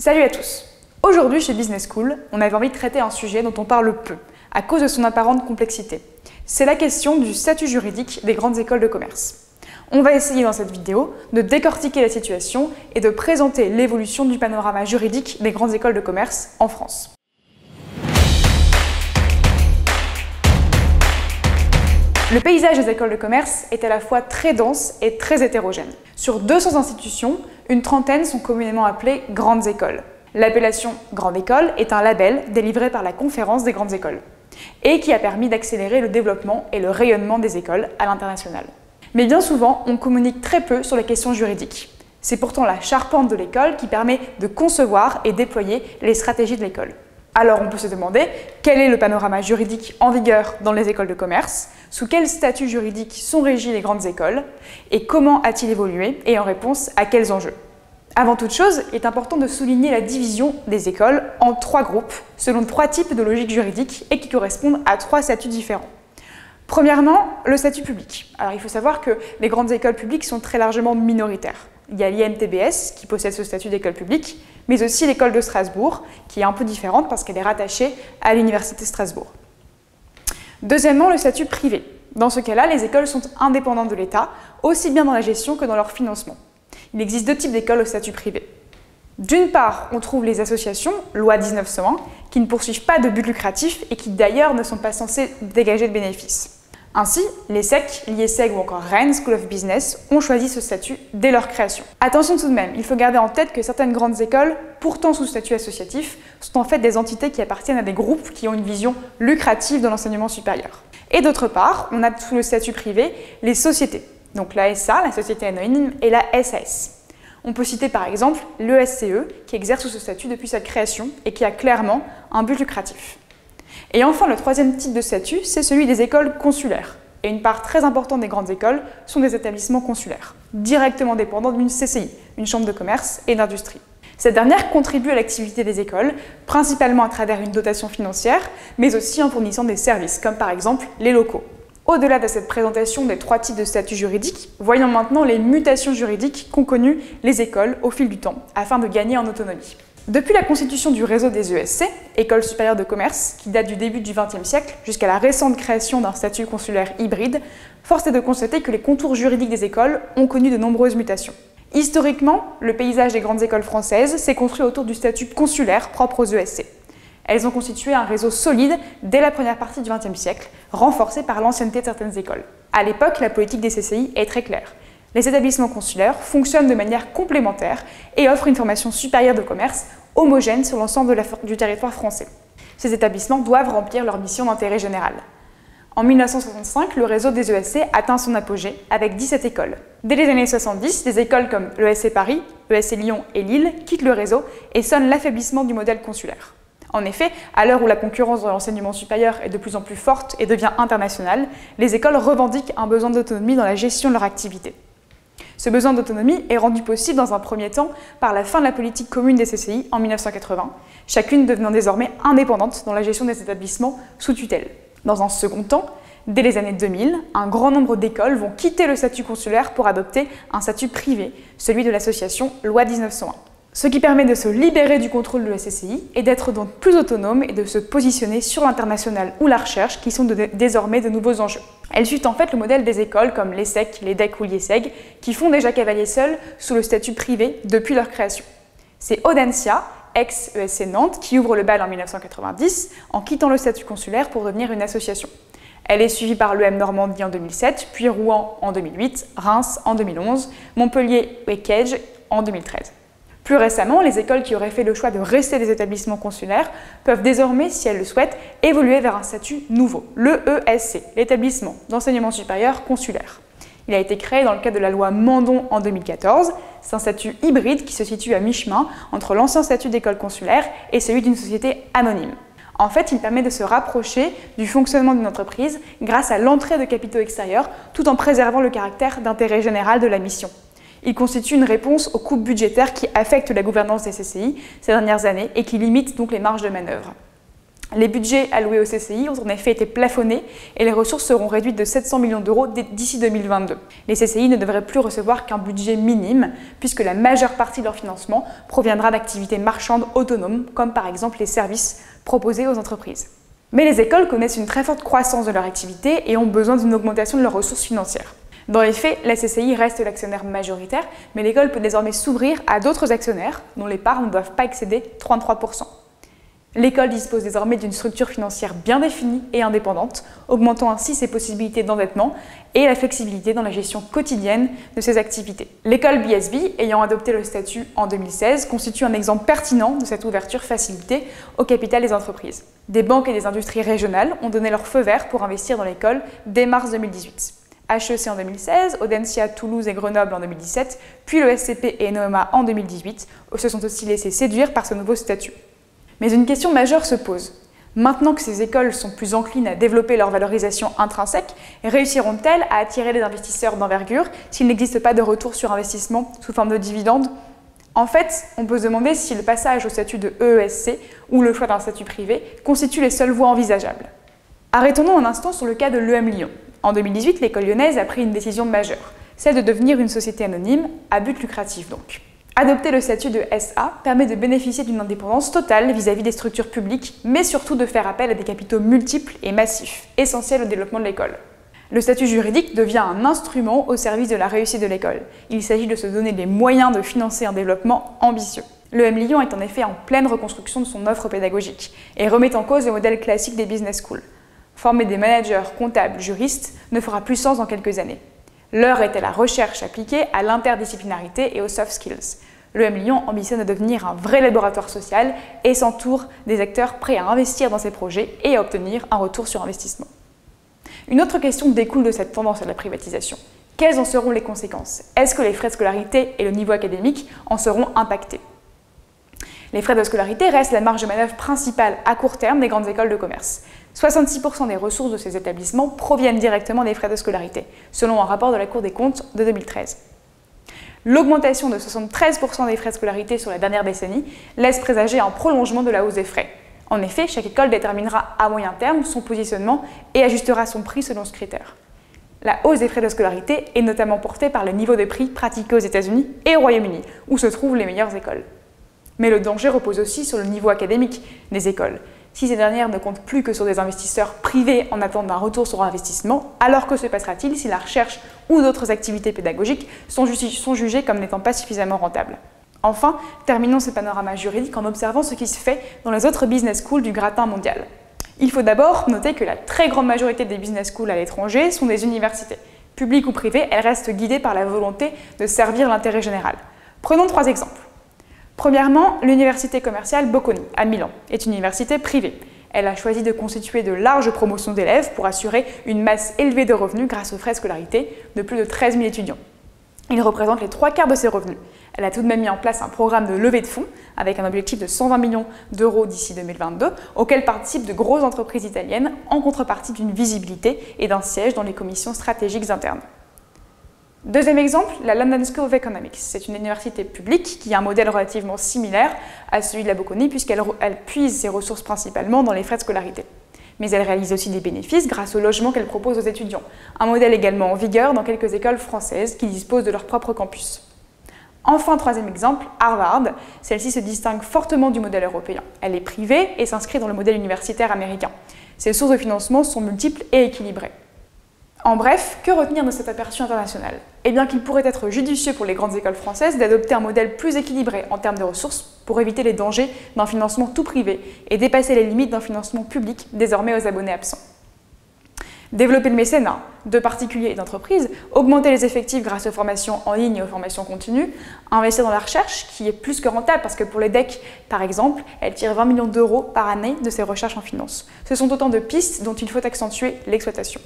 Salut à tous! Aujourd'hui chez Business School, on avait envie de traiter un sujet dont on parle peu, à cause de son apparente complexité. C'est la question du statut juridique des grandes écoles de commerce. On va essayer dans cette vidéo de décortiquer la situation et de présenter l'évolution du panorama juridique des grandes écoles de commerce en France. Le paysage des écoles de commerce est à la fois très dense et très hétérogène. Sur 200 institutions, une trentaine sont communément appelées grandes écoles. L'appellation grande école est un label délivré par la Conférence des grandes écoles et qui a permis d'accélérer le développement et le rayonnement des écoles à l'international. Mais bien souvent, on communique très peu sur les questions juridiques. C'est pourtant la charpente de l'école qui permet de concevoir et déployer les stratégies de l'école. Alors on peut se demander quel est le panorama juridique en vigueur dans les écoles de commerce, sous quel statut juridique sont régies les grandes écoles et comment a-t-il évolué et en réponse à quels enjeux. Avant toute chose, il est important de souligner la division des écoles en 3 groupes selon 3 types de logiques juridiques et qui correspondent à 3 statuts différents. Premièrement, le statut public. Alors il faut savoir que les grandes écoles publiques sont très largement minoritaires. Il y a l'IMTBS qui possède ce statut d'école publique, mais aussi l'école de Strasbourg, qui est un peu différente parce qu'elle est rattachée à l'Université de Strasbourg. Deuxièmement, le statut privé. Dans ce cas-là, les écoles sont indépendantes de l'État, aussi bien dans la gestion que dans leur financement. Il existe 2 types d'écoles au statut privé. D'une part, on trouve les associations, loi 1901, qui ne poursuivent pas de but lucratif et qui d'ailleurs ne sont pas censées dégager de bénéfices. Ainsi, l'ESSEC, l'IESEG ou encore Rennes School of Business ont choisi ce statut dès leur création. Attention tout de même, il faut garder en tête que certaines grandes écoles, pourtant sous statut associatif, sont en fait des entités qui appartiennent à des groupes qui ont une vision lucrative de l'enseignement supérieur. Et d'autre part, on a sous le statut privé les sociétés, donc la SA, la Société Anonyme, et la SAS. On peut citer par exemple l'ESCE, qui exerce sous ce statut depuis sa création et qui a clairement un but lucratif. Et enfin, le 3e type de statut, c'est celui des écoles consulaires. Et une part très importante des grandes écoles sont des établissements consulaires, directement dépendants d'une CCI, une chambre de commerce et d'industrie. Cette dernière contribue à l'activité des écoles, principalement à travers une dotation financière, mais aussi en fournissant des services, comme par exemple les locaux. Au-delà de cette présentation des 3 types de statuts juridiques, voyons maintenant les mutations juridiques qu'ont connues les écoles au fil du temps, afin de gagner en autonomie. Depuis la constitution du réseau des ESC, Écoles supérieures de commerce, qui date du début du XXe siècle, jusqu'à la récente création d'un statut consulaire hybride, force est de constater que les contours juridiques des écoles ont connu de nombreuses mutations. Historiquement, le paysage des grandes écoles françaises s'est construit autour du statut consulaire propre aux ESC. Elles ont constitué un réseau solide dès la première partie du XXe siècle, renforcé par l'ancienneté de certaines écoles. À l'époque, la politique des CCI est très claire. Les établissements consulaires fonctionnent de manière complémentaire et offrent une formation supérieure de commerce homogène sur l'ensemble du territoire français. Ces établissements doivent remplir leur mission d'intérêt général. En 1965, le réseau des ESC atteint son apogée avec 17 écoles. Dès les années 70, des écoles comme l'ESC Paris, l'ESC Lyon et Lille quittent le réseau et sonnent l'affaiblissement du modèle consulaire. En effet, à l'heure où la concurrence dans l'enseignement supérieur est de plus en plus forte et devient internationale, les écoles revendiquent un besoin d'autonomie dans la gestion de leur activité. Ce besoin d'autonomie est rendu possible dans un premier temps par la fin de la politique commune des CCI en 1980, chacune devenant désormais indépendante dans la gestion des établissements sous tutelle. Dans un second temps, dès les années 2000, un grand nombre d'écoles vont quitter le statut consulaire pour adopter un statut privé, celui de l'association loi 1901. Ce qui permet de se libérer du contrôle de la CCI et d'être donc plus autonome et de se positionner sur l'international ou la recherche qui sont désormais de nouveaux enjeux. Elle suit en fait le modèle des écoles comme l'ESSEC, l'EDEC ou l'IESEG qui font déjà cavalier seul sous le statut privé depuis leur création. C'est Audencia, ex-ESC Nantes, qui ouvre le bal en 1990 en quittant le statut consulaire pour devenir une association. Elle est suivie par l'EM Normandie en 2007, puis Rouen en 2008, Reims en 2011, Montpellier et Cage en 2013. Plus récemment, les écoles qui auraient fait le choix de rester des établissements consulaires peuvent désormais, si elles le souhaitent, évoluer vers un statut nouveau, l'EESC, l'établissement d'enseignement supérieur consulaire. Il a été créé dans le cadre de la loi Mandon en 2014. C'est un statut hybride qui se situe à mi-chemin entre l'ancien statut d'école consulaire et celui d'une société anonyme. En fait, il permet de se rapprocher du fonctionnement d'une entreprise grâce à l'entrée de capitaux extérieurs tout en préservant le caractère d'intérêt général de la mission. Il constitue une réponse aux coupes budgétaires qui affectent la gouvernance des CCI ces dernières années et qui limitent donc les marges de manœuvre. Les budgets alloués au CCI ont en effet été plafonnés et les ressources seront réduites de 700 millions d'euros d'ici 2022. Les CCI ne devraient plus recevoir qu'un budget minime puisque la majeure partie de leur financement proviendra d'activités marchandes autonomes comme par exemple les services proposés aux entreprises. Mais les écoles connaissent une très forte croissance de leur activité et ont besoin d'une augmentation de leurs ressources financières. Dans les faits, la CCI reste l'actionnaire majoritaire, mais l'école peut désormais s'ouvrir à d'autres actionnaires dont les parts ne doivent pas excéder 33%. L'école dispose désormais d'une structure financière bien définie et indépendante, augmentant ainsi ses possibilités d'endettement et la flexibilité dans la gestion quotidienne de ses activités. L'école BSB, ayant adopté le statut en 2016, constitue un exemple pertinent de cette ouverture facilitée au capital des entreprises. Des banques et des industries régionales ont donné leur feu vert pour investir dans l'école dès mars 2018. HEC en 2016, Audencia, Toulouse et Grenoble en 2017, puis le SCP et Noema en 2018 se sont aussi laissés séduire par ce nouveau statut. Mais une question majeure se pose. Maintenant que ces écoles sont plus enclines à développer leur valorisation intrinsèque, réussiront-elles à attirer des investisseurs d'envergure s'il n'existe pas de retour sur investissement sous forme de dividendes? En fait, on peut se demander si le passage au statut de EESC ou le choix d'un statut privé constituent les seules voies envisageables. Arrêtons-nous un instant sur le cas de l'EM Lyon. En 2018, l'école lyonnaise a pris une décision majeure, celle de devenir une société anonyme, à but lucratif donc. Adopter le statut de SA permet de bénéficier d'une indépendance totale vis-à-vis des structures publiques, mais surtout de faire appel à des capitaux multiples et massifs, essentiels au développement de l'école. Le statut juridique devient un instrument au service de la réussite de l'école. Il s'agit de se donner les moyens de financer un développement ambitieux. L'EM Lyon est en effet en pleine reconstruction de son offre pédagogique et remet en cause le modèle classique des business schools. Former des managers, comptables, juristes ne fera plus sens dans quelques années. L'heure est à la recherche appliquée à l'interdisciplinarité et aux soft skills. L'EM Lyon ambitionne de devenir un vrai laboratoire social et s'entoure des acteurs prêts à investir dans ses projets et à obtenir un retour sur investissement. Une autre question découle de cette tendance à la privatisation. Quelles en seront les conséquences? Est-ce que les frais de scolarité et le niveau académique en seront impactés? Les frais de scolarité restent la marge de manœuvre principale à court terme des grandes écoles de commerce. 66% des ressources de ces établissements proviennent directement des frais de scolarité, selon un rapport de la Cour des comptes de 2013. L'augmentation de 73% des frais de scolarité sur la dernière décennie laisse présager un prolongement de la hausse des frais. En effet, chaque école déterminera à moyen terme son positionnement et ajustera son prix selon ce critère. La hausse des frais de scolarité est notamment portée par le niveau de prix pratiqué aux États-Unis et au Royaume-Uni, où se trouvent les meilleures écoles. Mais le danger repose aussi sur le niveau académique des écoles. Si ces dernières ne comptent plus que sur des investisseurs privés en attente d'un retour sur investissement, alors que se passera-t-il si la recherche ou d'autres activités pédagogiques sont jugées comme n'étant pas suffisamment rentables? Enfin, terminons ce panorama juridique en observant ce qui se fait dans les autres business schools du gratin mondial. Il faut d'abord noter que la très grande majorité des business schools à l'étranger sont des universités. Publiques ou privées, elles restent guidées par la volonté de servir l'intérêt général. Prenons 3 exemples. Premièrement, l'université commerciale Bocconi, à Milan, est une université privée. Elle a choisi de constituer de larges promotions d'élèves pour assurer une masse élevée de revenus grâce aux frais de scolarité de plus de 13 000 étudiants. Ils représentent les 3/4 de ses revenus. Elle a tout de même mis en place un programme de levée de fonds avec un objectif de 120 millions d'euros d'ici 2022, auquel participent de grosses entreprises italiennes en contrepartie d'une visibilité et d'un siège dans les commissions stratégiques internes. Deuxième exemple, la London School of Economics. C'est une université publique qui a un modèle relativement similaire à celui de la Bocconi puisqu'elle puise ses ressources principalement dans les frais de scolarité. Mais elle réalise aussi des bénéfices grâce au logement qu'elle propose aux étudiants. Un modèle également en vigueur dans quelques écoles françaises qui disposent de leur propre campus. Enfin, troisième exemple, Harvard. Celle-ci se distingue fortement du modèle européen. Elle est privée et s'inscrit dans le modèle universitaire américain. Ses sources de financement sont multiples et équilibrées. En bref, que retenir de cet aperçu international? Eh bien qu'il pourrait être judicieux pour les grandes écoles françaises d'adopter un modèle plus équilibré en termes de ressources pour éviter les dangers d'un financement tout privé et dépasser les limites d'un financement public désormais aux abonnés absents. Développer le mécénat de particuliers et d'entreprises, augmenter les effectifs grâce aux formations en ligne et aux formations continues, investir dans la recherche qui est plus que rentable parce que pour les DEC, par exemple, elle tire 20 millions d'euros par année de ses recherches en finance. Ce sont autant de pistes dont il faut accentuer l'exploitation.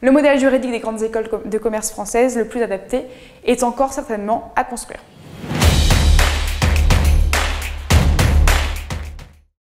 Le modèle juridique des grandes écoles de commerce françaises, le plus adapté, est encore certainement à construire.